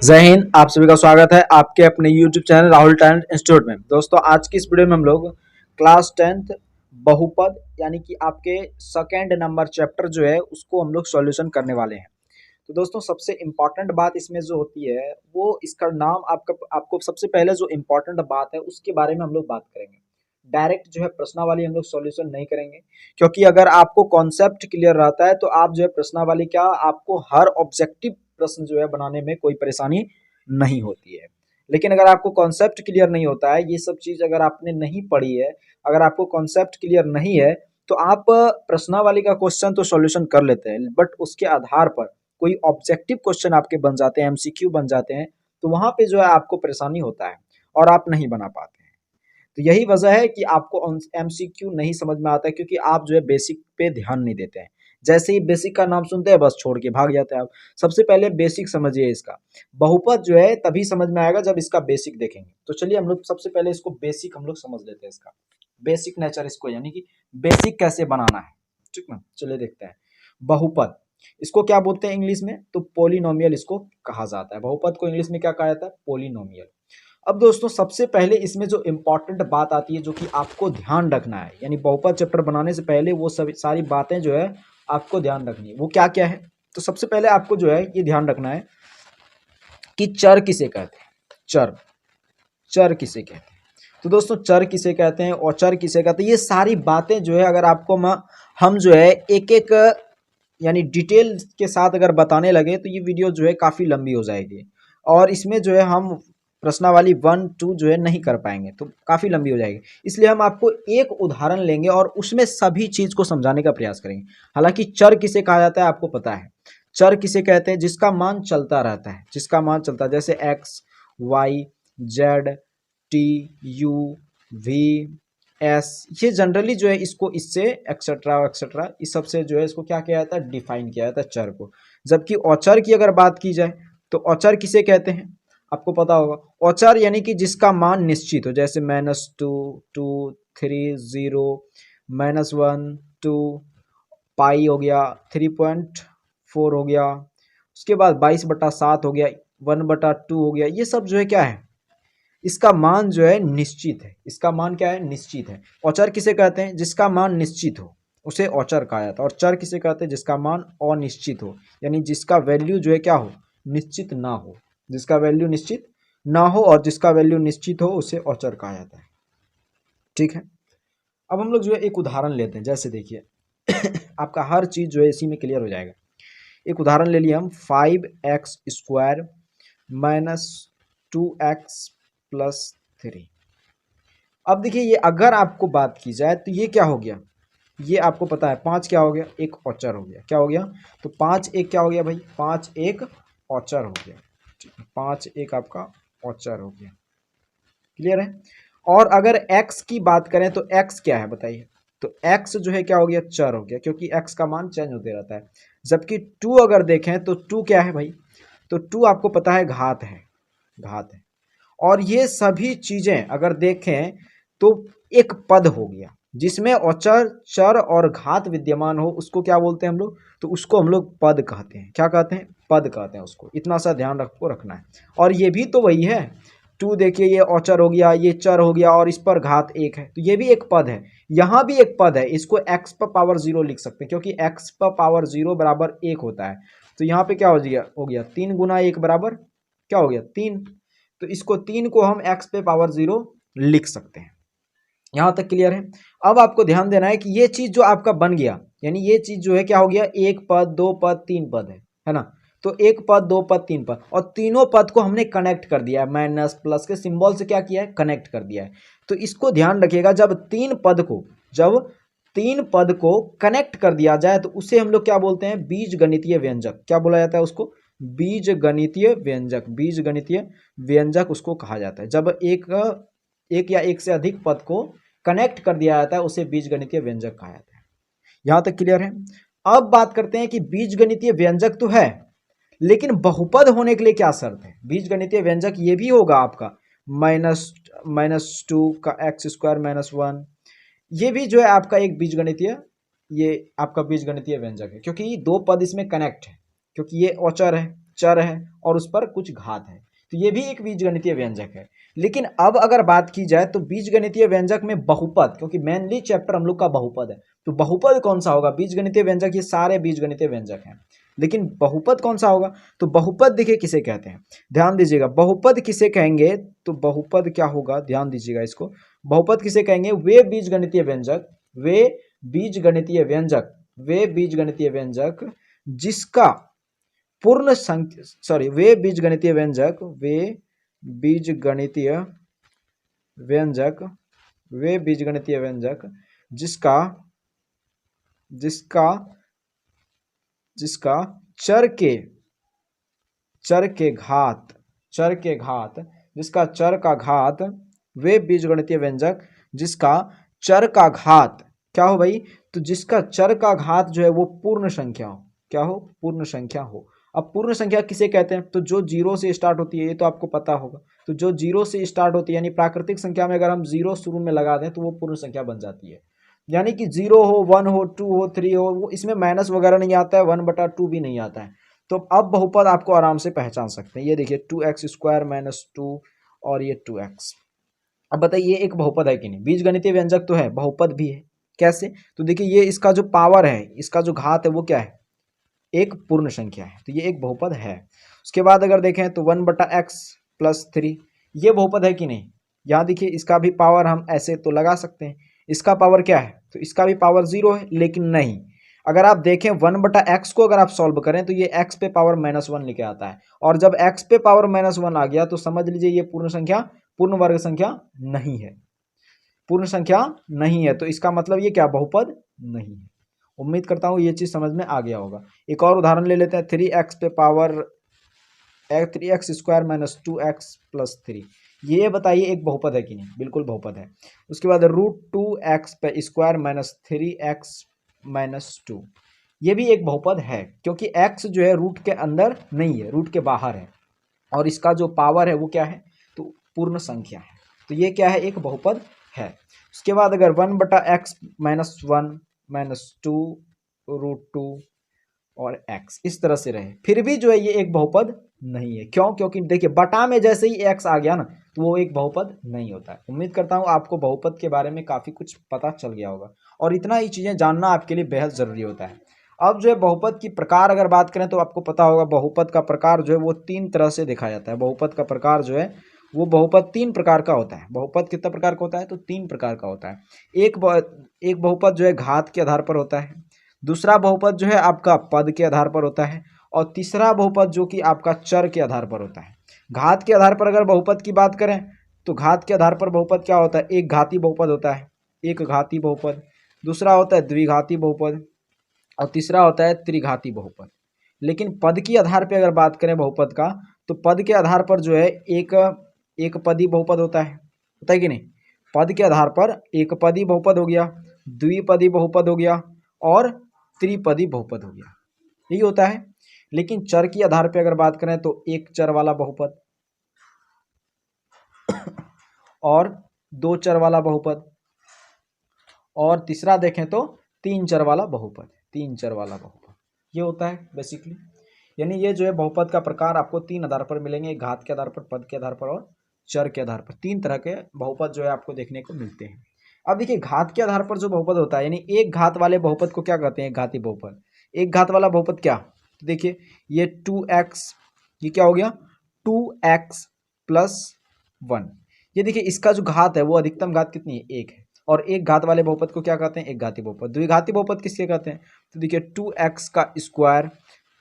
जय हिंद। आप सभी का स्वागत है आपके अपने YouTube channel Rahul talent institute में। दोस्तों आज की इस वीडियो में हम लोग क्लास 10th बहुपद यानी कि आपके सेकेंड नंबर चैप्टर जो है उसको हम लोग सॉल्यूशन करने वाले हैं। तो दोस्तों सबसे इम्पॉर्टेंट बात इसमें जो होती है वो इसका नाम आपको सबसे पहले जो इम्पोर्टेंट बात है उसके बारे में हम लोग बात करेंगे। डायरेक्ट जो है प्रश्नावली हम लोग सॉल्यूशन नहीं करेंगे, क्योंकि अगर आपको कॉन्सेप्ट क्लियर रहता है तो आप जो है प्रश्नावली क्या आपको हर ऑब्जेक्टिव प्रश्न जो है बनाने में कोई परेशानी नहीं होती है। लेकिन अगर आपको कॉन्सेप्ट क्लियर नहीं होता है, ये सब चीज अगर आपने नहीं पढ़ी है, अगर आपको कॉन्सेप्ट क्लियर नहीं है तो आप प्रश्नावली का क्वेश्चन तो सॉल्यूशन कर लेते हैं, बट उसके आधार पर कोई ऑब्जेक्टिव क्वेश्चन आपके बन जाते हैं, एमसीक्यू बन जाते हैं, तो वहां पे जो है आपको परेशानी होता है और आप नहीं बना पाते हैं। तो यही वजह है कि आपको एमसीक्यू नहीं समझ में आता है, क्योंकि आप जो है बेसिक पे ध्यान नहीं देते हैं। जैसे ही बेसिक का नाम सुनते हैं बस छोड़ के भाग जाते हैं आप। सबसे पहले बेसिक समझिए इसका। बहुपद जो है तभी समझ में आएगा जब इसका बेसिक देखेंगे। तो चलिए हम लोग सबसे पहले इसको बेसिक हम लोग समझ लेते हैं, इसका बेसिक नेचर इसको, यानी कि बेसिक कैसे बनाना है। ठीक ना, चलिए देखते हैं। बहुपद इसको क्या बोलते हैं इंग्लिश में, तो पोलिनोमियल इसको कहा जाता है। बहुपद को इंग्लिश में क्या कहा जाता है, पोलिनोमियल। अब दोस्तों सबसे पहले इसमें जो इम्पोर्टेंट बात आती है जो कि आपको ध्यान रखना है, यानी बहुपद चैप्टर बनाने से पहले वो सभी सारी बातें जो है आपको ध्यान रखनी है, वो क्या क्या है। तो सबसे पहले आपको जो है ये ध्यान रखना है कि चर किसे कहते हैं। चर चर किसे कहते हैं, तो दोस्तों चर किसे कहते हैं और चर किसे कहते हैं, ये सारी बातें जो है अगर आपको हम जो है एक एक यानी डिटेल के साथ अगर बताने लगे तो ये वीडियो जो है काफ़ी लंबी हो जाएगी, और इसमें जो है हम प्रश्नावली 1 2 जो है नहीं कर पाएंगे, तो काफ़ी लंबी हो जाएगी। इसलिए हम आपको एक उदाहरण लेंगे और उसमें सभी चीज़ को समझाने का प्रयास करेंगे। हालांकि चर किसे कहा जाता है आपको पता है। चर किसे कहते हैं, जिसका मान चलता रहता है, जिसका मान चलता है, जैसे X Y Z T U V S, ये जनरली जो है इसको इससे एक्सेट्रा एक्सेट्रा इस सब से जो है इसको क्या किया जाता है, डिफाइन किया जाता है चर को। जबकि औचर की अगर बात की जाए तो औचर किसे कहते हैं आपको पता होगा। औचर यानी कि जिसका मान निश्चित हो, जैसे -2 2 3 0 -1 2 पाई हो गया, 3.4 हो गया, उसके बाद 22/7 हो गया, 1/2 हो गया। ये सब जो है क्या है, इसका मान जो है निश्चित है। इसका मान क्या है, निश्चित है। औचर किसे कहते हैं, जिसका मान निश्चित हो उसे औचर कहा जाता है। और चर किसे कहते हैं, जिसका मान अनिश्चित हो, यानी जिसका वैल्यू जो है क्या हो, निश्चित ना हो। जिसका वैल्यू निश्चित ना हो और जिसका वैल्यू निश्चित हो उसे औचर कहा जाता है। ठीक है, अब हम लोग जो है एक उदाहरण लेते हैं। जैसे देखिए आपका हर चीज जो है इसी में क्लियर हो जाएगा। एक उदाहरण ले लिया हम, 5x² - 2x + 3। अब देखिए ये अगर आपको बात की जाए तो ये क्या हो गया, ये आपको पता है 5 क्या हो गया, एक औचर हो गया। क्या हो गया, तो 5 एक क्या हो गया भाई, 5 एक औचर हो गया। ठीक है, 5 एक आपका औचर हो गया। क्लियर है। और अगर x की बात करें तो x क्या है बताइए, तो x जो है क्या हो गया, चर हो गया, क्योंकि x का मान चेंज होते रहता है। जबकि 2 अगर देखें तो 2 क्या है भाई, तो 2 आपको पता है घात है, घात है। और ये सभी चीजें अगर देखें तो एक पद हो गया जिसमें औचर चर और घात विद्यमान हो, उसको क्या बोलते हैं हम लोग, तो उसको हम लोग पद कहते हैं। क्या कहते हैं, पद कहते हैं उसको। इतना सा ध्यान रखना है। और ये भी तो वही है, 2 देखिए ये औचर हो गया, ये चर हो गया और इस पर घात 1 है, तो ये भी एक पद है। यहाँ भी एक पद है, इसको x⁻0 लिख सकते हैं, क्योंकि x⁻0 बराबर 1 होता है। तो यहाँ पे क्या हो गया 3 × 1 बराबर क्या हो गया, 3। तो इसको 3 को हम x⁻0 लिख सकते हैं। यहां तक क्लियर है। अब आपको ध्यान देना है कि ये चीज जो आपका बन गया, यानी ये चीज जो है क्या हो गया, एक पद, दो पद, तीन पद है ना। तो एक पद, दो पद, तीन पद, और तीनों पद को हमने कनेक्ट कर दिया है, माइनस प्लस के सिंबल से क्या किया है, कनेक्ट कर दिया है। तो इसको ध्यान रखिएगा, जब तीन पद को कनेक्ट कर दिया जाए तो उसे हम लोग क्या बोलते हैं, बीज गणितीय व्यंजक। क्या बोला जाता है उसको, बीज गणितीय व्यंजक। बीज गणितीय व्यंजक उसको कहा जाता है। जब एक या एक से अधिक पद को कनेक्ट कर दिया जाता है उसे बीजगणितीय व्यंजक कहा जाता है। यहां तक क्लियर है। अब बात करते हैं कि बीजगणितीय व्यंजक तो है, लेकिन बहुपद होने के लिए क्या शर्त है। बीजगणितीय व्यंजक ये भी होगा आपका -2 का x² - 1, ये भी जो है आपका एक बीजगणितीय, ये आपका बीजगणितीय व्यंजक है, क्योंकि दो पद इसमें कनेक्ट है, क्योंकि ये औचर है, चर है और उस पर कुछ घात है, तो ये भी एक बीजगणितीय व्यंजक है। लेकिन अब अगर बात की जाए तो बीजगणितीय व्यंजक में बहुपद, क्योंकि मेनली चैप्टर हम लोग का बहुपद है, तो बहुपद कौन सा होगा? बीजगणितीय व्यंजक ये सारे बीजगणितीय व्यंजक हैं, लेकिन बहुपद कौन सा होगा? तो बहुपद देखिए किसे कहते हैं, ध्यान दीजिएगा। बहुपद किसे कहेंगे? तो बहुपद क्या होगा, ध्यान दीजिएगा इसको। बहुपद किसे कहेंगे? वे बीजगणितीय व्यंजक, वे बीजगणितीय व्यंजक, वे बीजगणितीय व्यंजक जिसका पूर्ण संख्या, सॉरी, वे बीजगणितीय व्यंजक, वे बीजगणितीय व्यंजक, वे बीजगणितीय व्यंजक जिसका जिसका जिसका चर के घात, चर के घात, जिसका चर का घात, वे बीजगणितीय व्यंजक जिसका चर का घात क्या हो भाई? तो जिसका चर का घात जो है वो पूर्ण संख्या हो। क्या हो? पूर्ण संख्या हो। अब पूर्ण संख्या किसे कहते हैं? तो जो जीरो से स्टार्ट होती है, ये तो आपको पता होगा। तो जो जीरो से स्टार्ट होती है, यानी प्राकृतिक संख्या में अगर हम जीरो शुरू में लगा दें तो वो पूर्ण संख्या बन जाती है। यानी कि जीरो हो, 1 हो, 2 हो, 3 हो, वो इसमें माइनस वगैरह नहीं आता है, 1/2 भी नहीं आता है। तो अब बहुपद आपको आराम से पहचान सकते हैं। ये देखिए 2x² - 2 और ये 2x। अब बताइए ये एक बहुपद है कि नहीं? बीजगणितीय व्यंजक तो है, बहुपद भी है। कैसे? तो देखिए ये इसका जो पावर है, इसका जो घात है वो क्या है? एक पूर्ण संख्या है, तो ये एक बहुपद है। उसके बाद अगर देखें तो 1/x + 3, ये बहुपद है कि नहीं? यहाँ देखिए इसका भी पावर हम ऐसे तो लगा सकते हैं, इसका पावर क्या है? तो इसका भी पावर 0 है, लेकिन नहीं, अगर आप देखें 1/x को अगर आप सॉल्व करें तो ये x पे पावर -1 लेके आता है, और जब x पे पावर -1 आ गया तो समझ लीजिए ये पूर्ण संख्या, पूर्ण वर्ग संख्या नहीं है, पूर्ण संख्या नहीं है। तो इसका मतलब ये क्या? बहुपद नहीं है। उम्मीद करता हूँ ये चीज़ समझ में आ गया होगा। एक और उदाहरण ले लेते हैं, 3x पे पावर 3x² - 2x + 3, ये बताइए एक बहुपद है कि नहीं? बिल्कुल बहुपद है। उसके बाद √2x पे स्क्वायर - 3x - 2, ये भी एक बहुपद है, क्योंकि x जो है रूट के अंदर नहीं है, रूट के बाहर है, और इसका जो पावर है वो क्या है? तो पूर्ण संख्या है, तो ये क्या है? एक बहुपद है। उसके बाद अगर 1/x - 1 - 2 √2 और x इस तरह से रहे, फिर भी जो है ये एक बहुपद नहीं है। क्यों? क्योंकि देखिए बटा में जैसे ही x आ गया ना, तो वो एक बहुपद नहीं होता है। उम्मीद करता हूँ आपको बहुपद के बारे में काफ़ी कुछ पता चल गया होगा, और इतना ही चीज़ें जानना आपके लिए बेहद ज़रूरी होता है। अब जो है बहुपद की प्रकार अगर बात करें तो आपको पता होगा बहुपद का प्रकार जो है वो 3 तरह से देखा जाता है। बहुपद का प्रकार जो है वो बहुपद 3 प्रकार का होता है। बहुपद कितना प्रकार का होता है? तो 3 प्रकार का होता है। एक बहुपद जो है घात के आधार पर होता है, दूसरा बहुपद जो है आपका पद के आधार पर होता है, और तीसरा बहुपद जो कि आपका चर के आधार पर होता है। घात के आधार पर अगर बहुपद की बात करें तो घात के आधार पर बहुपद क्या होता है? एक घाती बहुपद होता है, एक घाती बहुपद, दूसरा होता है द्विघाती बहुपद, और तीसरा होता है त्रिघाती बहुपद। लेकिन पद के आधार पर अगर बात करें बहुपद का, तो पद के आधार पर जो है एक पदी बहुपद होता है कि नहीं? पद के आधार पर एक पदी बहुपद हो गया, द्विपदी बहुपद हो गया, और त्रिपदी बहुपद हो गया, यही होता है। लेकिन चर के आधार पर अगर बात करें तो एक चर वाला बहुपद और दो चर वाला बहुपद, और तीसरा देखें तो तीन चर वाला बहुपद, तीन चर वाला बहुपद, ये होता है बेसिकली। यानी ये जो है बहुपद का प्रकार आपको 3 आधार पर मिलेंगे, घात के आधार पर, पद के आधार पर और चर के आधार पर। 3 तरह के बहुपद जो है आपको देखने को मिलते हैं। अब देखिए घात के आधार पर जो बहुपद होता है, यानी एक घात वाले बहुपद को क्या कहते हैं? घाती बहुपद। एक घात वाला बहुपद क्या? तो देखिए ये 2x, ये क्या हो गया? 2x + 1। ये देखिए इसका जो घात है वो अधिकतम घात कितनी है? 1 है। और एक घात वाले बहुपद को क्या कहते हैं? एक घाती बहुपद। द्विघाती बहुपद किसके कहते हैं? तो देखिए 2x²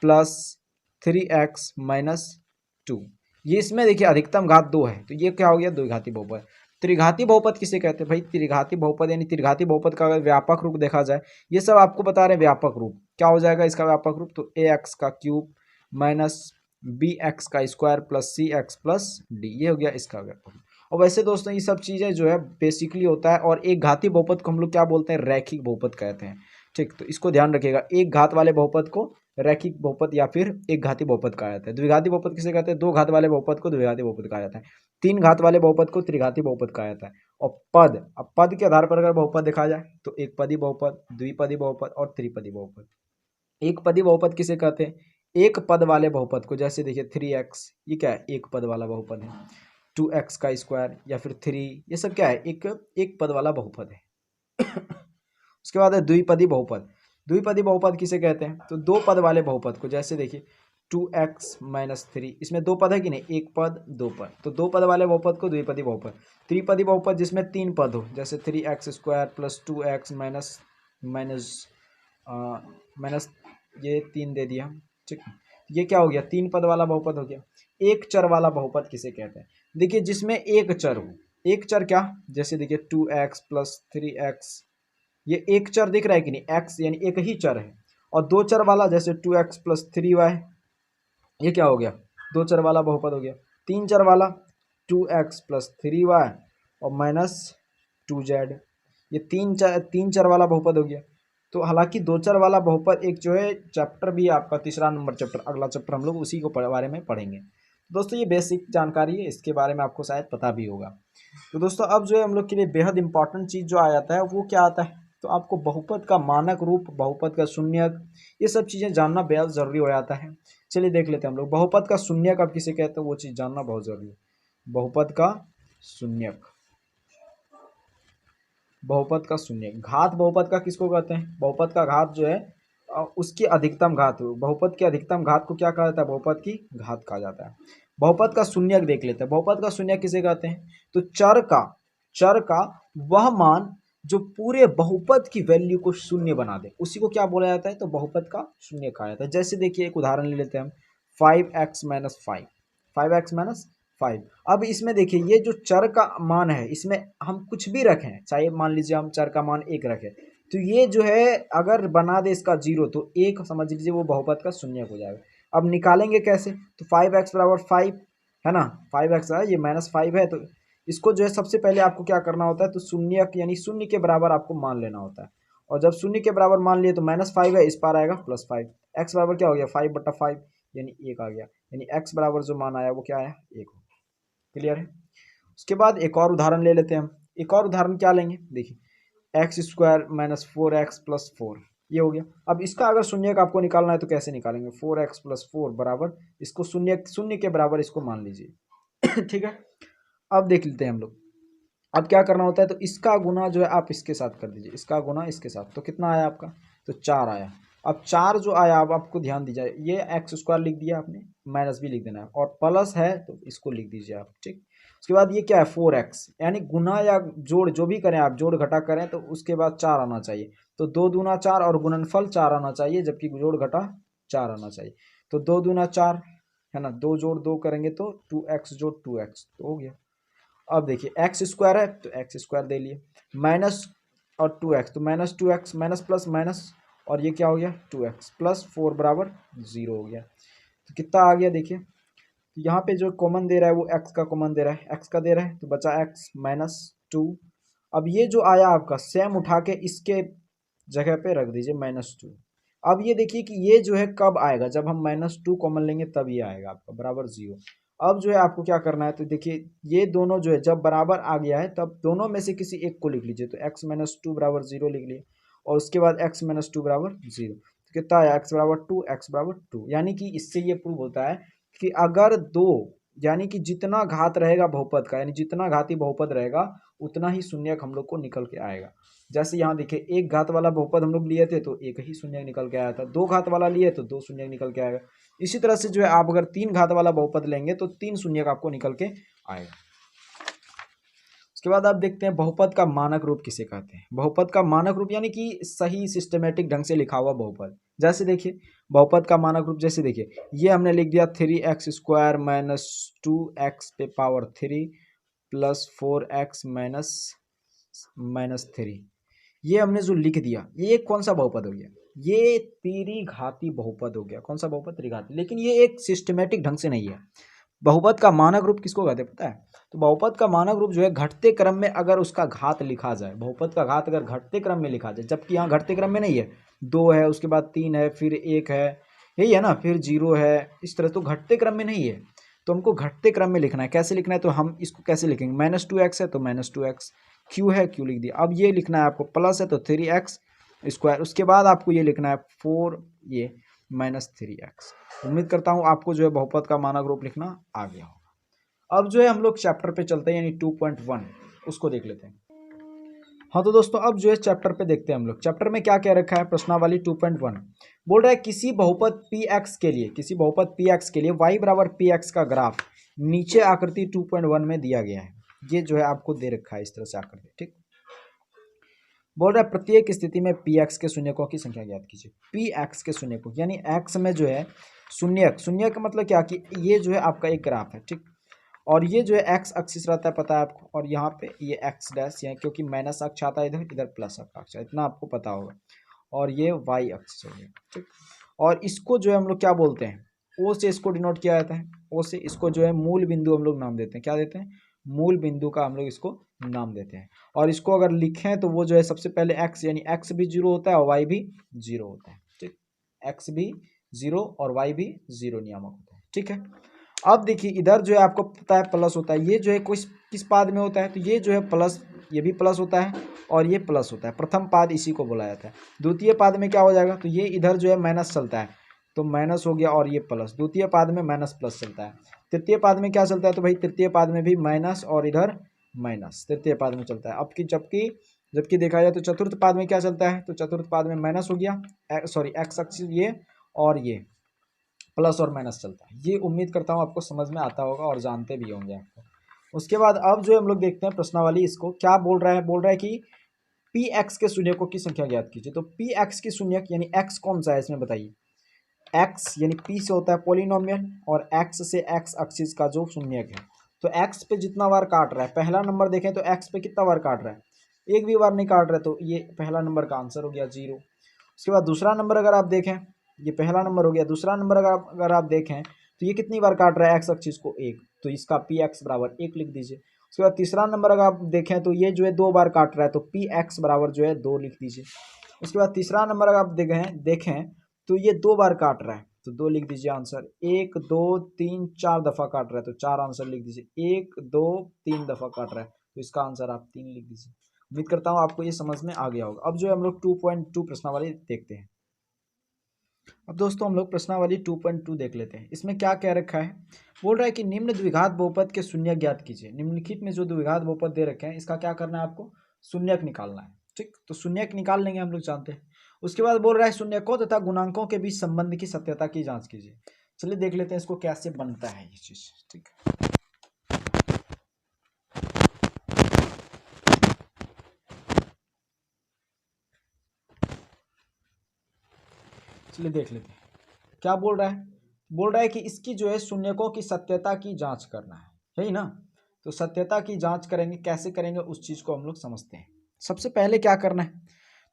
+ 3x - 2, ये इसमें देखिए अधिकतम घात 2 है, तो ये क्या हो गया? द्विघाती बहुपद। त्रिघाती बहुपद किसे कहते हैं भाई? त्रिघाती बहुपद यानी त्रिघाती बहुपद का अगर व्यापक रूप देखा जाए, ये सब आपको बता रहे हैं व्यापक रूप। क्या हो जाएगा इसका व्यापक रूप? तो ax³ - bx² + cx + d, ये हो गया इसका व्यापक रूप। और वैसे दोस्तों ये सब चीज़ें जो है बेसिकली होता है, और एक घाती बहुपद को हम लोग क्या बोलते हैं? रैखिक बहुपद कहते हैं। ठीक, तो इसको ध्यान रखिएगा, एक घात वाले बहुपद को रैखिक बहुपद या फिर एक घाती बहुपद कहा जाता है। द्विघाती बहुपद किसे कहते हैं? दो घात वाले बहुपद को द्विघाती बहुपद कहा जाता है। तीन घात वाले बहुपद को त्रिघाती बहुपद कहा जाता है। और पद, अब पद के आधार पर अगर बहुपद देखा जाए तो एक पदी बहुपद, द्विपदी बहुपद और त्रिपदी बहुपद। एक पदी बहुपद किसे कहते हैं? एक पद वाले बहुपद को, जैसे देखिए 3x, ये क्या है, एक पद वाला बहुपद है। 2x का स्क्वायर या फिर 3, ये सब क्या है, एक पद वाला बहुपद है। उसके बाद है द्विपदी बहुपद। द्विपदी बहुपद किसे कहते हैं, तो दो पद वाले बहुपद को, जैसे देखिए 2x-3, इसमें दो पद है कि नहीं, एक पद दो पद, तो दो पद वाले बहुपद को द्विपदी बहुपद। त्रिपदी बहुपद जिसमें तीन पद हो, जैसे 3x² plus 2x minus minus minus ये 3 दे दिया, ठीक। ये क्या हो गया, तीन पद वाला बहुपद हो गया। एक चर वाला बहुपद किसे कहते हैं, देखिए जिसमें एक चर हो। एक चर क्या, जैसे देखिए 2x प्लस 3x, ये एक चर दिख रहा है कि नहीं, x यानी एक ही चर है। और दो चर वाला जैसे 2x प्लस 3y, ये क्या हो गया, दो चर वाला बहुपद हो गया। तीन चर वाला 2x प्लस 3y और माइनस 2z, ये तीन चर वाला बहुपद हो गया। तो हालांकि दो चर वाला बहुपद एक जो है चैप्टर भी आपका तीसरा नंबर चैप्टर, अगला चैप्टर हम लोग उसी को बारे में पढ़ेंगे। दोस्तों ये बेसिक जानकारी है, इसके बारे में आपको शायद पता भी होगा। तो दोस्तों अब जो है हम लोग के लिए बेहद इंपॉर्टेंट चीज़ जो आ जाता है वो क्या आता है, तो आपको बहुपद का मानक रूप, बहुपद का शून्यक, ये सब चीज़ें जानना बेहद ज़रूरी हो जाता है। चलिए देख लेते हैं हम लोग, बहुपद का शून्यक आप किसे कहते हैं, वो चीज़ जानना बहुत ज़रूरी है। बहुपद का शून्यक, बहुपद का शून्यक। घात बहुपद का किसको कहते हैं, बहुपद का घात जो है उसकी अधिकतम घात हो, बहुपद की अधिकतम घात को क्या कहा जाता है, बहुपद की घात कहा जाता है। बहुपद का शून्यक देख लेते हैं, बहुपद का शून्यक किसे कहते हैं, तो चर का वह मान जो पूरे बहुपद की वैल्यू को शून्य बना दे, उसी को क्या बोला जाता है, तो बहुपद का शून्य कहा जाता है। जैसे देखिए एक उदाहरण ले लेते हैं हम, 5x-5, 5x-5। अब इसमें देखिए ये जो चर का मान है, इसमें हम कुछ भी रखें, चाहे मान लीजिए हम चर का मान 1 रखें, तो ये जो है अगर बना दे इसका 0, तो 1 समझ लीजिए वो बहुपद का शून्यक हो जाएगा। अब निकालेंगे कैसे, तो 5x बराबर 5 है ना, 5x है, ये -5 है, तो इसको जो है सबसे पहले आपको क्या करना होता है, तो शून्यक यानी शून्य के बराबर आपको मान लेना होता है। और जब शून्य के बराबर मान लिए तो -5 है, इस पार आएगा +5, x बराबर क्या हो गया, 5/5 यानी 1 आ गया, यानी x बराबर जो मान आया वो क्या आया, 1 हो। क्लियर है। उसके बाद एक और उदाहरण ले लेते हैं हम, एक और उदाहरण क्या लेंगे, देखिए x² - 4x + 4, ये हो गया। अब इसका अगर शून्य का आपको निकालना है तो कैसे निकालेंगे, 4x + 4 बराबर, इसको शून्य के बराबर इसको मान लीजिए। ठीक है। अब देख लेते हैं हम लोग, अब क्या करना होता है, तो इसका गुना जो है आप इसके साथ कर दीजिए, इसका गुना इसके साथ, तो कितना आया आपका, तो 4 आया। अब 4 जो आया, अब आपको ध्यान दीजिए, ये x² लिख दिया आपने, माइनस भी लिख देना है, और प्लस है तो इसको लिख दीजिए आप, ठीक। उसके बाद ये क्या है, 4x, यानी गुना या जोड़ जो भी करें आप, जोड़ घटा करें तो उसके बाद 4 आना चाहिए, तो 2 दूना 4 और गुणनफल 4 आना चाहिए, जबकि जोड़ घटा 4 आना चाहिए। तो 2 दूना 4 है ना, 2 जोड़ 2 करेंगे तो 2x जोड़ 2x, तो हो गया। अब देखिए x² है तो x² दे लिए, माइनस और 2x, तो -2x, माइनस प्लस माइनस, और ये क्या हो गया, 2x + 4 बराबर 0 हो गया। तो कितना आ गया देखिए, तो यहाँ पे जो कॉमन दे रहा है वो x का कॉमन दे रहा है, x का दे रहा है, तो बचा x -2। अब ये जो आया आपका सेम उठा के इसके जगह पे रख दीजिए -2। अब ये देखिए कि ये जो है कब आएगा, जब हम -2 कॉमन लेंगे तब ये आएगा आपका बराबर 0। अब जो है आपको क्या करना है, तो देखिए ये दोनों जो है जब बराबर आ गया है तब दोनों में से किसी एक को लिख लीजिए, तो x -2 बराबर 0 लिख लिए, और उसके बाद x -2 बराबर 0, तो कितना आया, x बराबर 2, x बराबर 2। यानी कि इससे ये प्रूव होता है कि अगर दो, यानी कि जितना घात रहेगा बहुपद का, यानी जितना घाती बहुपद रहेगा उतना ही शून्यक हम लोग को निकल के आएगा। जैसे यहाँ देखिए एक घात वाला बहुपद हम लोग लिए थे तो एक ही शून्यक निकल के आया था, दो घात वाला लिए तो दो शून्यक निकल के आएगा। इसी तरह से जो है आप अगर 3 घात वाला बहुपद लेंगे तो 3 शून्यक आपको निकल के आएगा। उसके बाद आप देखते हैं बहुपद का मानक रूप किसे कहते हैं। बहुपद का मानक रूप यानी कि सही सिस्टमेटिक ढंग से लिखा हुआ बहुपद। जैसे देखिए बहुपद का मानक रूप, जैसे देखिए ये हमने लिख दिया 3x² - 2x पे पावर 3 + 4x -3, ये हमने जो लिख दिया ये कौन सा बहुपद हो गया, ये त्रिघाती बहुपद हो गया। कौन सा बहुपद, त्रिघाती। लेकिन ये एक सिस्टमेटिक ढंग से नहीं है। बहुपद का मानक रूप किसको कहते हैं पता है, तो बहुपद का मानक रूप जो है घटते क्रम में अगर उसका घात लिखा जाए, बहुपद का घात अगर घटते क्रम में लिखा जाए, जबकि यहाँ घटते क्रम में नहीं है, 2 है, उसके बाद 3 है, फिर 1 है, यही है ना, फिर 0 है, इस तरह, तो घटते क्रम में नहीं है, तो हमको घटते क्रम में लिखना है। कैसे लिखना है, तो हम इसको कैसे लिखेंगे, -2x है तो -2x, q है q लिख दिया। अब ये लिखना है आपको, प्लस है तो 3x², उसके बाद आपको ये लिखना है 4 ये, -3x। उम्मीद करता हूँ आपको जो है बहुपद का मानक रूप लिखना आ गया होगा। अब जो है हम लोग चैप्टर पे चलते हैं, यानी 2.1 उसको देख लेते हैं। हाँ तो दोस्तों अब जो है चैप्टर पे देखते हैं हम लोग। चैप्टर में क्या क्या रखा है, प्रश्नावली 2.1 बोल रहा है किसी बहुपद px के लिए, किसी बहुपद px के लिए y बराबर px का ग्राफ नीचे आकृति 2.1 में दिया गया है। ये जो है आपको दे रखा है इस तरह से आकृति, ठीक। बोल रहा है प्रत्येक स्थिति में px के शून्यकों की संख्या ज्ञात कीजिए। px के शून्यकों यानी x में जो है शून्यक, शून्यक का मतलब क्या कि ये जो है आपका एक ग्राफ है, ठीक। और ये जो है एक्स अक्सिस रहता है पता है आपको, और यहाँ पे ये एक्स डैश है क्योंकि माइनस अक्ष आता है इधर, इधर प्लस अक्ष, इतना आपको पता होगा। और ये वाई अक्ष हो गया, ठीक। और इसको जो है हम लोग क्या बोलते हैं, ओ से इसको डिनोट किया जाता है, ओ से इसको जो है मूल बिंदु हम लोग नाम देते हैं। क्या देते हैं, मूल बिंदु का हम लोग इसको नाम देते हैं। और इसको अगर लिखें तो वो जो है सबसे पहले एक्स, यानी एक्स भी 0 होता है और वाई भी 0 होता है, ठीक। एक्स भी 0 और वाई भी 0 नियामक होता है, ठीक है। अब देखिए इधर जो है आपको पता है प्लस होता है, ये जो है किस पाद में होता है, तो ये जो है प्लस, ये भी प्लस होता है और ये प्लस होता है। प्रथम पाद इसी को बोला जाता है। द्वितीय पाद में क्या हो जाएगा, तो ये इधर जो है माइनस चलता है तो माइनस हो गया और ये प्लस। द्वितीय पाद में माइनस प्लस चलता है। तृतीय पाद में क्या चलता है, तो भाई तृतीय पाद में भी माइनस और इधर माइनस तृतीय पाद में चलता है। अब की जबकि देखा जाए तो चतुर्थ पाद में क्या चलता है, तो चतुर्थ पाद में माइनस हो गया, सॉरी एक्स अक्ष ये और ये प्लस और माइनस चलता है। ये उम्मीद करता हूँ आपको समझ में आता होगा और जानते भी होंगे आपको। उसके बाद अब जो हम लोग देखते हैं प्रश्नावली, इसको क्या बोल रहा है, बोल रहा है कि पी एक्स के शून्यकों की संख्या ज्ञात कीजिए। तो पी एक्स की शून्यक यानी एक्स कौन सा है इसमें बताइए। एक्स यानी पी से होता है पोलिनोमियल और एक्स से एक्स एक्सिस का जो शून्यक है, तो एक्स पे जितना बार काट रहा है, पहला नंबर देखें तो एक्स पे कितना बार काट रहा है, एक भी बार नहीं काट रहा है, तो ये पहला नंबर का आंसर हो गया 0। उसके बाद दूसरा नंबर अगर आप देखें, ये पहला नंबर हो गया। दूसरा नंबर अगर आप देखें तो ये कितनी बार काट रहा है एक्स एक्सिस को, 1, तो इसका पी एक्स बराबर 1 लिख दीजिए। उसके बाद तीसरा नंबर अगर आप देखें तो ये जो है 2 बार काट रहा है, तो पी एक्स बराबर जो है 2 लिख दीजिए। उसके बाद तीसरा नंबर अगर आप देखें तो ये 2 बार काट रहा है, तो 2 लिख दीजिए आंसर। 1 2 3 4 दफ़ा काट रहा है तो 4 आंसर लिख दीजिए। 1 2 3 दफ़ा काट रहा है तो इसका आंसर आप 3 लिख दीजिए। उम्मीद करता हूँ आपको ये समझ में आ गया होगा। अब जो है हम लोग 2.2 प्रश्नावली देखते हैं। अब दोस्तों हम लोग प्रश्नावली 2.2 देख लेते हैं। इसमें क्या कह रखा है, बोल रहा है कि निम्न द्विघात बहुपद के शून्यक ज्ञात कीजिए। निम्नलिखित में जो द्विघात बहुपद दे रखे हैं इसका क्या करना है, आपको शून्यक निकालना है, ठीक। तो शून्यक निकाल लेंगे, हम लोग जानते हैं। उसके बाद बोल रहा है शून्यकों तथा गुणांकों के बीच संबंध की सत्यता की जांच कीजिए। चलिए देख लेते हैं इसको कैसे बनता है ये चीज, ठीक। चलिए देख लेते हैं क्या बोल रहा है। बोल रहा है कि इसकी जो है शून्यकों की सत्यता की जांच करना है, यही ना। तो सत्यता की जांच करेंगे, कैसे करेंगे उस चीज को हम लोग समझते हैं। सबसे पहले क्या करना है,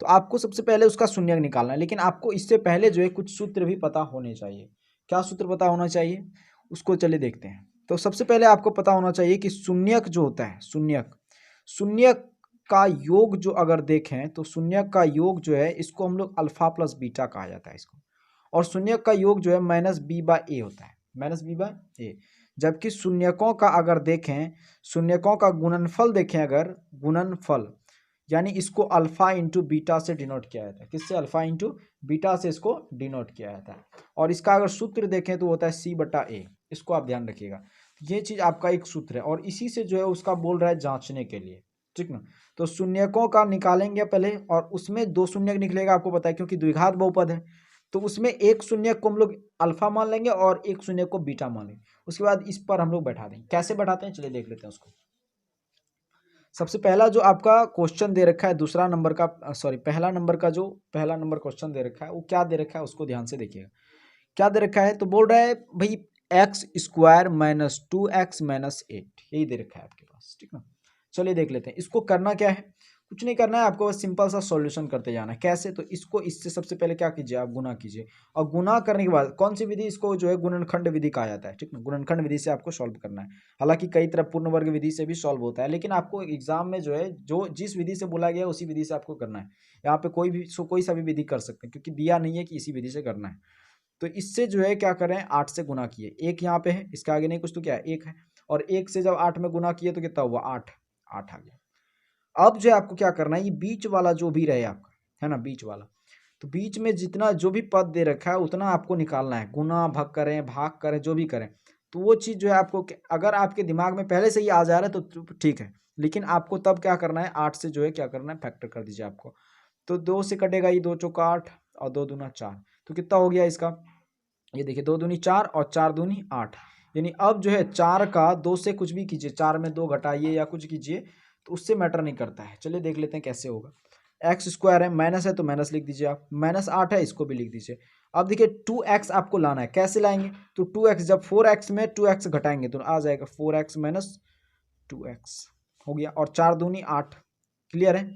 तो आपको सबसे पहले उसका शून्यक निकालना है, लेकिन आपको इससे पहले जो है कुछ सूत्र भी पता होने चाहिए। क्या सूत्र पता होना चाहिए उसको चलिए देखते हैं। तो सबसे पहले आपको पता होना चाहिए कि शून्यक जो होता है, शून्यक का योग जो अगर देखें तो शून्यक का योग जो है इसको हम लोग अल्फा प्लस बीटा कहा जाता है इसको। और शून्यक का योग जो है माइनस बी बाय ए होता है, माइनस बी बाय ए। जबकि शून्यकों का अगर देखें, शून्यकों का गुणनफल देखें, अगर गुणनफल यानी इसको अल्फा इंटू बीटा से डिनोट किया जाता है। किससे, अल्फा इंटू बीटा से इसको डिनोट किया जाता है। और इसका अगर सूत्र देखें तो होता है सी बटा ए, इसको आप ध्यान रखिएगा। ये चीज आपका एक सूत्र है और इसी से जो है उसका बोल रहा है जांचने के लिए, ठीक ना। तो शून्यकों का निकालेंगे पहले और उसमें 2 शून्यक निकलेगा, आपको पता है क्योंकि द्विघात बहुपद है। तो उसमें एक शून्यक को हम लोग अल्फा मान लेंगे और एक शून्यक को बीटा मान लेंगे। उसके बाद इस पर हम लोग बैठा देंगे। कैसे बैठाते हैं चलिए देख लेते हैं उसको। सबसे पहला जो आपका क्वेश्चन दे रखा है दूसरा नंबर का, सॉरी पहला नंबर का, जो पहला नंबर क्वेश्चन दे रखा है वो क्या दे रखा है उसको ध्यान से देखिएगा। क्या दे रखा है, तो बोल रहा है भाई x square minus 2x minus 8, यही दे रखा है आपके पास, ठीक ना। चलिए देख लेते हैं इसको करना क्या है। कुछ नहीं करना है आपको, बस सिंपल सा सॉल्यूशन करते जाना है। कैसे, तो इसको इससे सबसे पहले क्या कीजिए, आप गुना कीजिए। और गुना करने के बाद कौन सी विधि, इसको जो है गुणनखंड विधि कहा जाता है, ठीक ना। गुणनखंड विधि से आपको सॉल्व करना है। हालांकि कई तरह पूर्ण वर्ग विधि से भी सॉल्व होता है, लेकिन आपको एग्जाम में जो है जो जिस विधि से बोला गया उसी विधि से आपको करना है। यहाँ पे कोई सा भी विधि कर सकते हैं, क्योंकि दिया नहीं है कि इसी विधि से करना है। तो इससे जो है क्या करें, 8 से गुना किए, एक यहाँ पे है, इसके आगे नहीं कुछ, तो क्या है, 1 है। और 1 से जब 8 में गुना किए तो कितना हुआ, 8 आ गया। अब जो है आपको क्या करना है, ये बीच वाला जो भी रहे आपका, है ना, बीच वाला, तो बीच में जितना जो भी पद दे रखा है उतना आपको निकालना है, गुना भाग करें, भाग करें, जो भी करें। तो वो चीज़ जो है आपको अगर आपके दिमाग में पहले से ही आ जा रहा है तो ठीक है, लेकिन आपको तब क्या करना है, 8 से जो है क्या करना है, फैक्टर कर दीजिए आपको। तो 2 से कटेगा ये, 2 चौका 8 और 2 दूना 4, तो कितना हो गया इसका, ये देखिए 2 दूनी 4 और 4 दूनी 8। यानी अब जो है 4 का 2 से कुछ भी कीजिए, 4 में 2 घटाइए या कुछ कीजिए तो उससे मैटर नहीं करता है। चलिए देख लेते हैं कैसे होगा। एक्स स्क्वायर है, माइनस है तो माइनस लिख दीजिए आप, माइनस 8 है इसको भी लिख दीजिए। अब देखिए 2x आपको लाना है, कैसे लाएंगे, तो 2x जब 4x में 2x घटाएंगे तो आ जाएगा 4x माइनस 2x हो गया, और 4 दूनी 8। क्लियर है।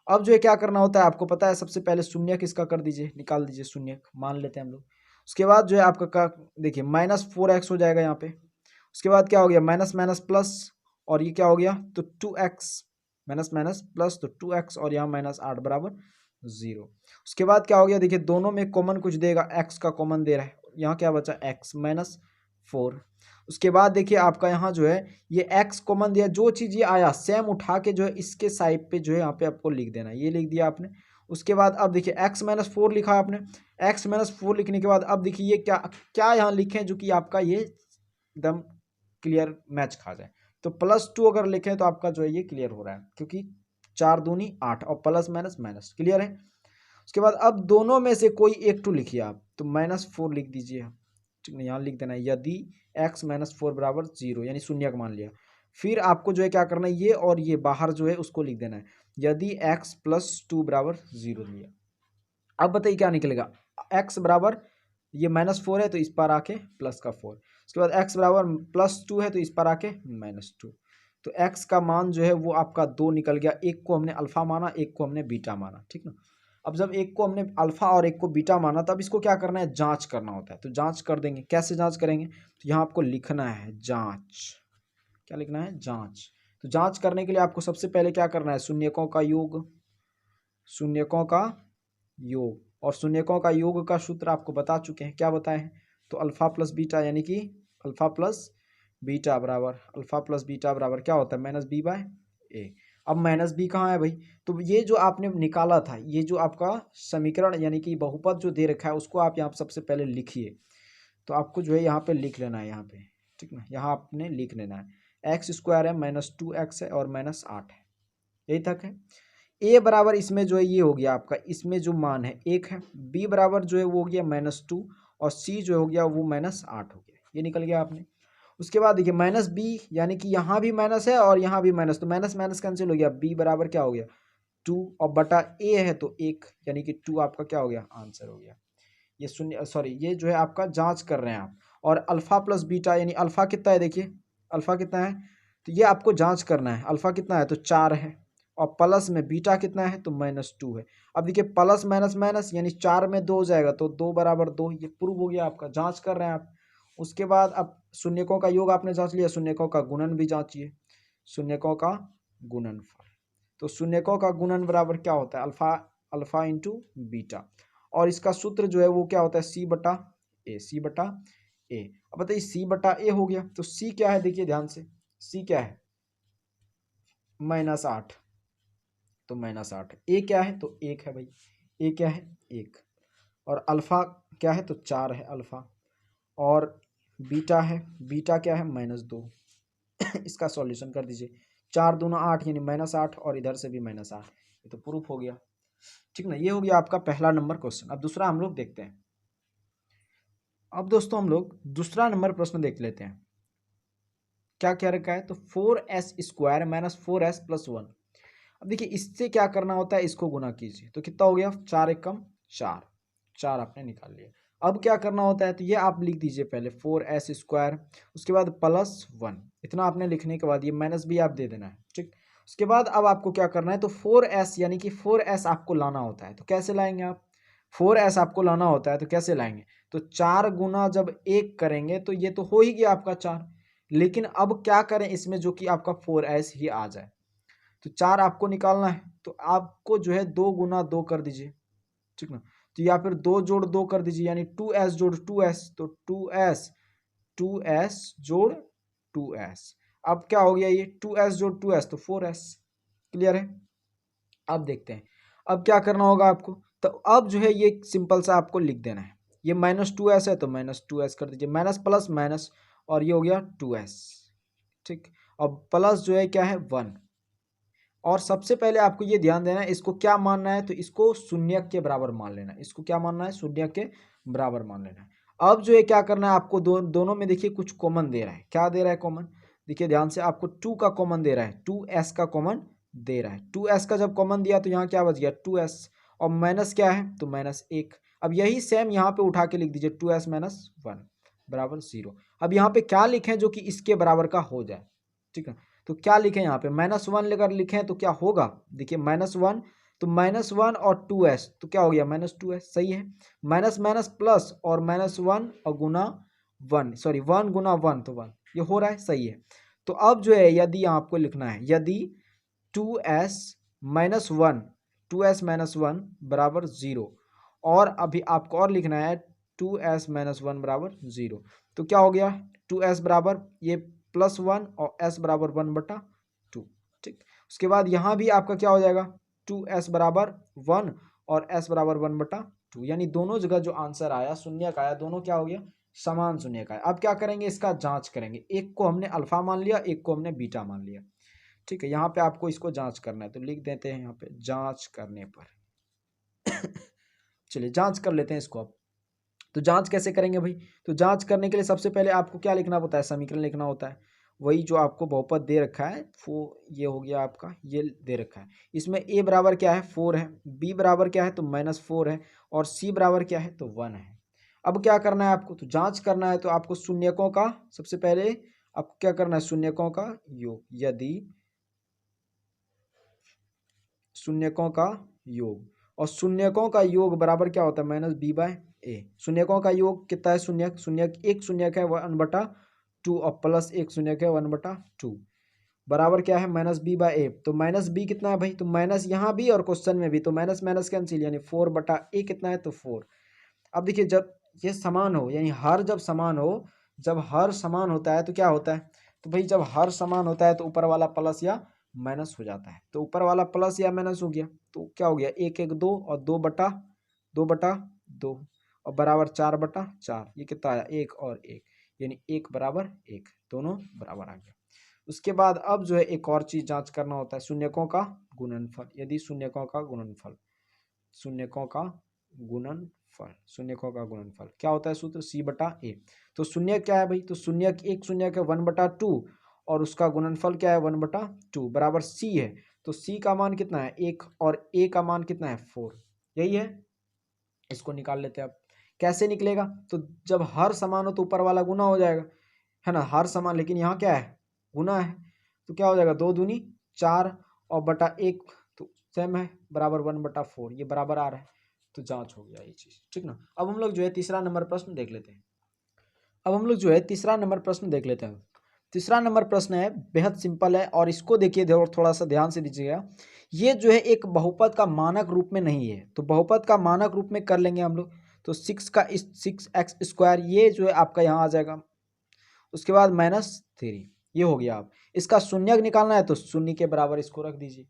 अब जो है क्या करना होता है आपको पता है, सबसे पहले शून्य किसका कर दीजिए, निकाल दीजिए शून्य, मान लेते हैं हम लोग। उसके बाद जो है आपका देखिए माइनस 4x हो जाएगा यहाँ पे। उसके बाद क्या हो गया, माइनस माइनस प्लस, और ये क्या हो गया, तो 2x, माइनस माइनस प्लस तो 2x, और यहाँ माइनस 8 बराबर 0। उसके बाद क्या हो गया, देखिए दोनों में कॉमन कुछ देगा, x का कॉमन दे रहा है, यहाँ क्या बचा x माइनस 4। उसके बाद देखिए आपका यहाँ जो है ये x कॉमन दिया, जो चीज़ ये आया सेम उठा के जो है इसके साइड पे जो है यहाँ पे आपको लिख देना है, ये लिख दिया आपने। उसके बाद अब देखिए x माइनस 4 लिखा आपने, x माइनस 4 लिखने के बाद अब देखिए ये क्या क्या यहाँ लिखें जो कि आपका ये एकदम क्लियर मैच खा जाए। तो +2 अगर लिखें तो आपका जो है ये क्लियर हो रहा है, क्योंकि 4 दूनी 8 और प्लस माइनस माइनस, क्लियर है। उसके बाद अब दोनों में से कोई एक टू लिखिए आप, तो -4 लिख दीजिए, ठीक है, यहाँ लिख देना है यदि x माइनस 4 बराबर 0, यानी शून्य का मान लिया। फिर आपको जो है क्या करना है, ये और ये बाहर जो है उसको लिख देना है, यदि x + 2 बराबर 0 लिया। अब बताइए क्या निकलेगा, x बराबर ये -4 है तो इस पर आके प्लस का 4, उसके बाद x बराबर +2 है तो इस पर आके -2। तो x का मान जो है वो आपका 2 निकल गया, एक को हमने अल्फा माना, एक को हमने बीटा माना, ठीक ना। अब जब एक को हमने अल्फा और एक को बीटा माना तब इसको क्या करना है, जांच करना होता है। तो जांच कर देंगे, कैसे जांच करेंगे, तो यहाँ आपको लिखना है जांच, क्या लिखना है, जांच। तो जांच करने के लिए आपको सबसे पहले क्या करना है, शून्यकों का योग, शून्यकों का योग, और शून्यकों का योग का सूत्र आपको बता चुके हैं, क्या बताए हैं, तो अल्फा प्लस बीटा, यानी कि अल्फा प्लस बीटा बराबर, अल्फा प्लस बीटा बराबर क्या होता है, -b/a। अब -b कहाँ है भाई, तो ये जो आपने निकाला था, ये जो आपका समीकरण यानी कि बहुपद जो दे रखा है उसको आप यहाँ सबसे पहले लिखिए। तो आपको जो है यहाँ पे लिख लेना है, यहाँ पे, ठीक ना, यहाँ आपने लिख लेना है x² है, -2x है और -8 है, यही तक है। a बराबर इसमें जो है ये हो गया आपका, इसमें जो मान है 1 है, b बराबर जो है वो हो गया -2, और c जो हो गया वो -8 हो गया, ये निकल गया आपने। उसके बाद देखिए -b, यानी कि यहाँ भी माइनस है और यहाँ भी माइनस, तो माइनस माइनस कैंसिल हो गया, b बराबर क्या हो गया 2, और बटा a है तो 1, यानी कि 2 आपका क्या हो गया, आंसर हो गया। ये शून्य, सॉरी, ये जो है आपका जांच कर रहे हैं आप। और अल्फा प्लस बीटा, यानी अल्फा कितना है, देखिए अल्फा कितना है, तो ये आपको जांच करना है, अल्फा कितना है तो 4 है, और प्लस में बीटा कितना है तो -2 है। अब देखिए प्लस माइनस माइनस, यानी 4 में 2 हो जाएगा तो 2 बराबर 2, ये प्रूव हो गया आपका, जांच कर रहे हैं आप। उसके बाद अब शून्यकों का योग आपने जांच लिया, शून्यकों का गुणन भी जांचिए, शून्यकों का गुणनफल। तो शून्यकों का गुणन बराबर क्या होता है, अल्फा, अल्फा इंटू बीटा, और इसका सूत्र जो है वो क्या होता है, c/a, c/a। अब बताइए c/a हो गया, तो c क्या है, देखिए ध्यान से, c क्या है, -8, तो -8, a क्या है तो 1 है भाई, a क्या है 1, और अल्फा क्या है तो 4 है अल्फा, और बीटा है, बीटा क्या है -2। इसका सॉल्यूशन कर दीजिए, 4 दूना 8 यानी -8, और इधर से भी -8, ये तो प्रूफ हो गया, ठीक ना। ये हो गया आपका पहला नंबर क्वेश्चन। अब दूसरा हम लोग देखते हैं। अब दोस्तों हम लोग दूसरा नंबर प्रश्न देख लेते हैं, क्या क्या रखा है, तो 4s² -4s + 1। अब देखिए इससे क्या करना होता है, इसको गुना कीजिए, तो कितना हो गया, 4 एकम 4, 4 आपने निकाल लिया। अब क्या करना होता है, तो ये आप लिख दीजिए पहले 4s², उसके बाद +1, इतना आपने लिखने के बाद ये माइनस भी आप दे देना है, ठीक। उसके बाद अब आपको क्या करना है, तो 4s यानी कि 4s आपको लाना होता है, तो कैसे लाएंगे आप, 4s आपको लाना होता है तो कैसे लाएंगे, तो 4 गुना जब 1 करेंगे तो ये तो हो ही गया आपका 4, लेकिन अब क्या करें इसमें जो कि आपका 4s ही आ जाए, तो 4 आपको निकालना है, तो आपको जो है 2 गुना 2 कर दीजिए, ठीक ना, तो या फिर 2 जोड़ 2 कर दीजिए, यानी 2s जोड़ 2s, तो 2s, 2s जोड़ 2s। अब क्या हो गया, ये 2s जोड़ 2s तो 4s, क्लियर है। अब देखते हैं अब क्या करना होगा आपको, तो अब जो है ये सिंपल सा आपको लिख देना है, ये -2s है तो -2s कर दीजिए, माइनस प्लस माइनस, और ये हो गया 2s, ठीक। अब प्लस जो है क्या है 1, और सबसे पहले आपको ये ध्यान देना है इसको क्या मानना है, तो इसको शून्य के बराबर मान लेना है, इसको क्या मानना है, शून्य के बराबर मान लेना है। अब जो है क्या करना है आपको, दोनों में देखिए कुछ कॉमन दे रहा है, क्या दे रहा है कॉमन, देखिए ध्यान से, आपको 2 का कॉमन दे रहा है, 2s का कॉमन दे रहा है, 2s का जब कॉमन दिया तो यहाँ क्या बच गया 2s, और माइनस क्या है तो -1। अब यही सेम यहाँ पे उठा के लिख दीजिए 2s - 1 बराबर 0। अब यहाँ पे क्या लिखें जो कि इसके बराबर का हो जाए, ठीक है। तो क्या लिखें यहाँ पे -1 लेकर लिखें तो क्या होगा, देखिए -1 तो -1 और 2s तो क्या हो गया -2s, सही है। माइनस माइनस प्लस और -1 और गुना 1, सॉरी 1 गुना 1 तो 1, ये हो रहा है, सही है। तो अब जो है यदि आपको लिखना है, यदि 2s - 1 2s - 1 बराबर 0, और अभी आपको और लिखना है 2s - 1 बराबर 0, तो क्या हो गया 2s बराबर ये +1 और s बराबर 1/2, ठीक। उसके बाद यहाँ भी आपका क्या हो जाएगा 2s बराबर 1 और s बराबर 1/2, यानी दोनों जगह जो आंसर आया शून्य का आया, दोनों क्या हो गया समान शून्य का है। अब क्या करेंगे, इसका जांच करेंगे, एक को हमने अल्फा मान लिया, एक को हमने बीटा मान लिया, ठीक है। यहाँ पे आपको इसको जांच करना है तो लिख देते हैं यहाँ पे जांच करने पर चलिए जांच कर लेते हैं इसको अब। तो जांच कैसे करेंगे भाई, तो जांच करने के लिए सबसे पहले आपको क्या लिखना होता है, समीकरण लिखना होता है, वही जो आपको बहुपद दे रखा है वो ये हो गया आपका, ये दे रखा है। इसमें a बराबर क्या है 4 है, b बराबर क्या है तो -4 है, और c बराबर क्या है तो 1 है। अब क्या करना है आपको, तो जांच करना है तो आपको शून्यकों का, सबसे पहले आपको क्या करना है शून्यकों का योग, यदि शून्यकों का योग, और शून्यकों का योग बराबर क्या होता है -b/a। शून्यकों का योग कितना है, शून्य शून्य एक शून्यक है 1/2 और प्लस एक शून्यक है 1/2 बराबर क्या है -b/a। तो -b कितना है भाई, तो माइनस यहाँ भी और क्वेश्चन में भी, तो माइनस माइनस कैंसिल, यानी 4/a कितना है तो 4। अब देखिए जब ये समान हो, यानी हर जब समान हो, जब हर समान होता है तो क्या होता है, तो भाई जब हर समान होता है तो ऊपर वाला प्लस या माइनस हो जाता है, तो ऊपर वाला प्लस या माइनस हो गया तो क्या हो गया 1 1 2 और 2/2 और बराबर 4/4, ये कितना आया 1 और 1, यानी 1 बराबर 1, दोनों बराबर आ गया। उसके बाद अब जो है एक और चीज जांच करना होता है, शून्यकों का गुणनफल, यदि शून्यकों का गुणनफल, शून्यकों का गुणनफल, शून्यकों का गुणनफल क्या होता है सूत्र c/a। तो शून्य क्या है भाई, तो शून्य एक शून्य का 1/2 और उसका गुणनफल क्या है 1/2 बराबर c है, तो c का मान कितना है 1 और a का मान कितना है 4, यही है। इसको निकाल लेते हैं अब, कैसे निकलेगा, तो जब हर समान हो तो ऊपर वाला गुना हो जाएगा, है ना, हर समान, लेकिन यहाँ क्या है गुना है, तो क्या हो जाएगा 2 दूनी 4 और बटा 1 तो सेम है बराबर 1/4, ये बराबर आ रहा है, तो जांच हो गया ये चीज, ठीक ना। अब हम लोग जो है तीसरा नंबर प्रश्न देख लेते हैं। अब हम लोग जो है तीसरा नंबर प्रश्न देख लेते हैं। तीसरा नंबर प्रश्न है बेहद सिंपल है, और इसको देखिए थोड़ा सा ध्यान से दीजिएगा। ये जो है एक बहुपद का मानक रूप में नहीं है, तो बहुपद का मानक रूप में कर लेंगे हम लोग, तो 6x², ये जो है आपका यहाँ आ जाएगा, उसके बाद -3, ये हो गया। आप इसका शून्यक निकालना है तो शून्य के बराबर इसको रख दीजिए।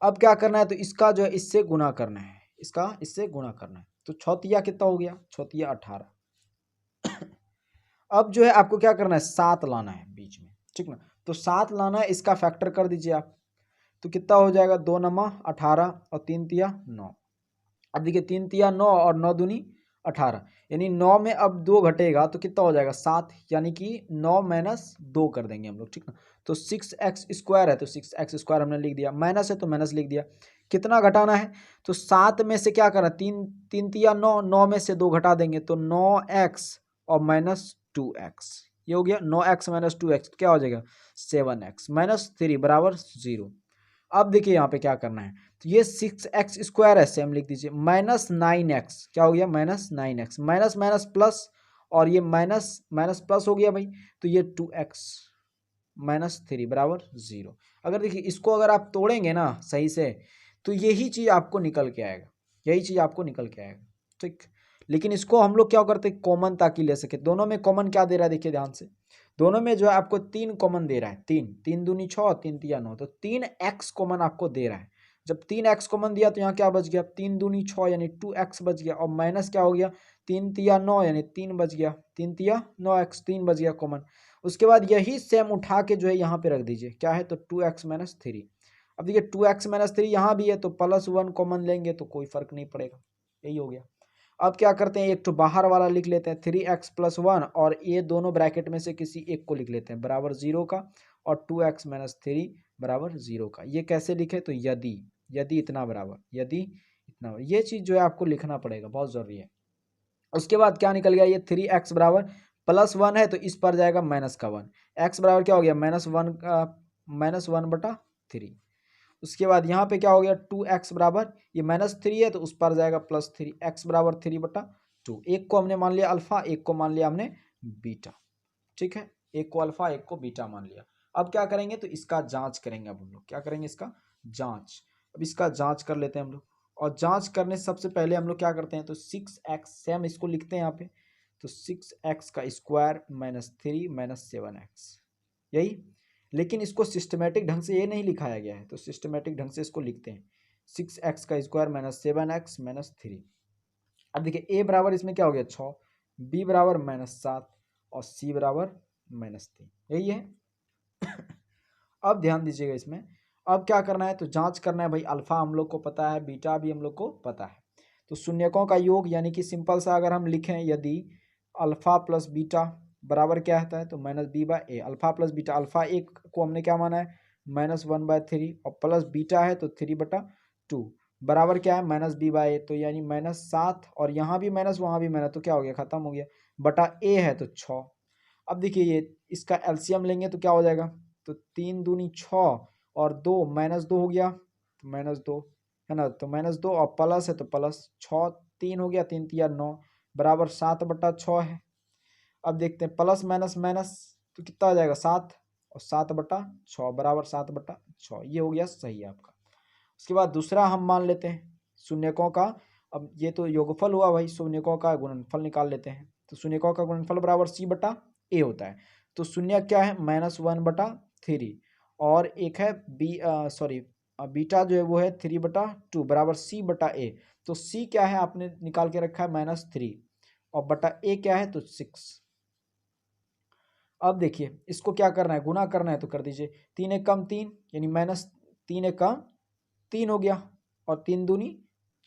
अब क्या करना है, तो इसका जो है इससे गुणा करना है, इसका इससे गुणा करना है, तो छौतिया कितना हो गया, छौतिया 18। अब जो है आपको क्या करना है 7 लाना है बीच में, ठीक ना, तो 7 लाना है, इसका फैक्टर कर दीजिए आप, तो कितना हो जाएगा 2 नमा 18 और 3 तिया 9। अब देखिए 3 तिया 9 और 9 दूनी 18, यानी 9 में अब 2 घटेगा तो कितना हो जाएगा 7, यानी कि 9 - 2 कर देंगे हम लोग, ठीक ना। तो 6x² है तो 6x² हमने लिख दिया, माइनस है तो माइनस लिख दिया। कितना घटाना है, तो 7 में से क्या करना, 3 तिया 9, 9 में से 2 घटा देंगे तो 9x और -2x, ये हो गया 9x - 2x, क्या हो जाएगा 7x -3 बराबर 0। अब देखिए यहाँ पे क्या करना है, तो ये 6x² है, सेम लिख दीजिए, -9x, क्या हो गया -9x, माइनस माइनस प्लस, और ये माइनस माइनस प्लस हो गया भाई, तो ये 2x -3 बराबर 0। अगर देखिए इसको अगर आप तोड़ेंगे ना सही से, तो यही चीज आपको निकल के आएगा, यही चीज आपको निकल के आएगा, ठीक। लेकिन इसको हम लोग क्या करते हैं कॉमन, ताकि ले सके, दोनों में कॉमन क्या दे रहा है देखिए ध्यान से, दोनों में जो है आपको 3 कॉमन दे रहा है, 3 3 दूनी 6 3 तिया 9, तो 3x कॉमन आपको दे रहा है, जब 3x कॉमन दिया तो यहाँ क्या बच गया, 3 दूनी 6 यानी 2x बच गया, और माइनस क्या हो गया, 3 तिया 9 यानी 3 बच गया, 3 तिया 9x, 3 बच गया कॉमन। उसके बाद यही सेम उठा के जो है यहाँ पे रख दीजिए, क्या है तो 2x माइनस 3। अब देखिए 2x माइनस 3 यहाँ भी है तो +1 कॉमन लेंगे तो कोई फर्क नहीं पड़ेगा, यही हो गया। अब क्या करते हैं, एक तो बाहर वाला लिख लेते हैं 3x + 1, और ये दोनों ब्रैकेट में से किसी एक को लिख लेते हैं बराबर 0 का, और 2x माइनस 3 बराबर 0 का। ये कैसे लिखे तो यदि इतना बराबर, यदि इतना बराबर, ये चीज़ जो है आपको लिखना पड़ेगा, बहुत ज़रूरी है। उसके बाद क्या निकल गया, ये 3x बराबर +1 है तो इस पर जाएगा -1, x बराबर क्या हो गया -1/3। उसके बाद यहाँ पे क्या हो गया 2x बराबर, ये -3 है तो उस पर जाएगा +3, x बराबर 3/2। एक को हमने मान लिया अल्फा, एक को मान लिया हमने बीटा, ठीक है, एक को अल्फा एक को बीटा मान लिया। अब क्या करेंगे तो इसका जांच करेंगे, अब हम लोग क्या करेंगे, इसका जांच। अब इसका जांच कर लेते हैं हम लोग, और जांच करने से सबसे पहले हम लोग क्या करते हैं तो 6x, सेम इसको लिखते हैं यहाँ पे, तो 6x का स्क्वायर -3 -7x, यही। लेकिन इसको सिस्टमेटिक ढंग से ये नहीं लिखाया गया है, तो सिस्टमेटिक ढंग से इसको लिखते हैं 6x का स्क्वायर -7x -3। अब देखिए a बराबर इसमें क्या हो गया 6, b बराबर -7, और c बराबर -3, यही है। अब ध्यान दीजिएगा इसमें, अब क्या करना है तो जांच करना है भाई, अल्फा हम लोग को पता है, बीटा भी हम लोग को पता है, तो शून्यकों का योग, यानी कि सिंपल सा अगर हम लिखें, यदि अल्फा प्लस बीटा बराबर क्या आता है तो -b/a, alpha plus beta, alpha एक को हमने क्या माना है -1/3, और प्लस बीटा है तो 3/2, बराबर क्या है -b/a, तो यानी -7, और यहाँ भी माइनस वहाँ भी माइनस, तो क्या हो गया खत्म हो गया, बटा a है तो 6। अब देखिए ये इसका एलसीएम लेंगे तो क्या हो जाएगा, तो 3 दूनी 6 और 2 -2 हो गया, तो -2 है ना, तो -2 और प्लस है तो +6, 3 हो गया, 3 तिया 9 बराबर 7/6 है। अब देखते हैं प्लस माइनस माइनस तो कितना आ जाएगा 7, और 7/6 बराबर 7/6, ये हो गया सही है आपका। उसके बाद दूसरा हम मान लेते हैं शून्यकों का, अब ये तो योगफल हुआ भाई, शून्यकों का गुणनफल निकाल लेते हैं, तो शून्यकों का गुणनफल बराबर c/a होता है। तो शून्य क्या है -1/3, और एक है बीटा जो है वो है 3/2 बराबर c/a। तो c क्या है आपने निकाल के रखा है -3, और बटा a क्या है तो 6। अब देखिए इसको क्या करना है, गुना करना है तो कर दीजिए, 3 एक कम 3 यानी -3 एक कम 3 हो गया, और 3 दूनी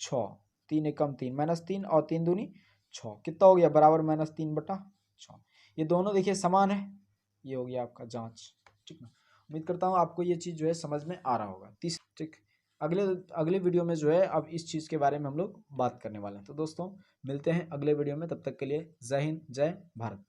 6, 3 एक कम 3 -3, और 3 दूनी 6 कितना हो गया बराबर -3/6। ये दोनों देखिए समान है, ये हो गया आपका जांच, ठीक ना। उम्मीद करता हूँ आपको ये चीज़ जो है समझ में आ रहा होगा। ठीक, अगले अगले वीडियो में जो है अब इस चीज़ के बारे में हम लोग बात करने वाले हैं। तो दोस्तों मिलते हैं अगले वीडियो में, तब तक के लिए जय हिंद, जय भारत।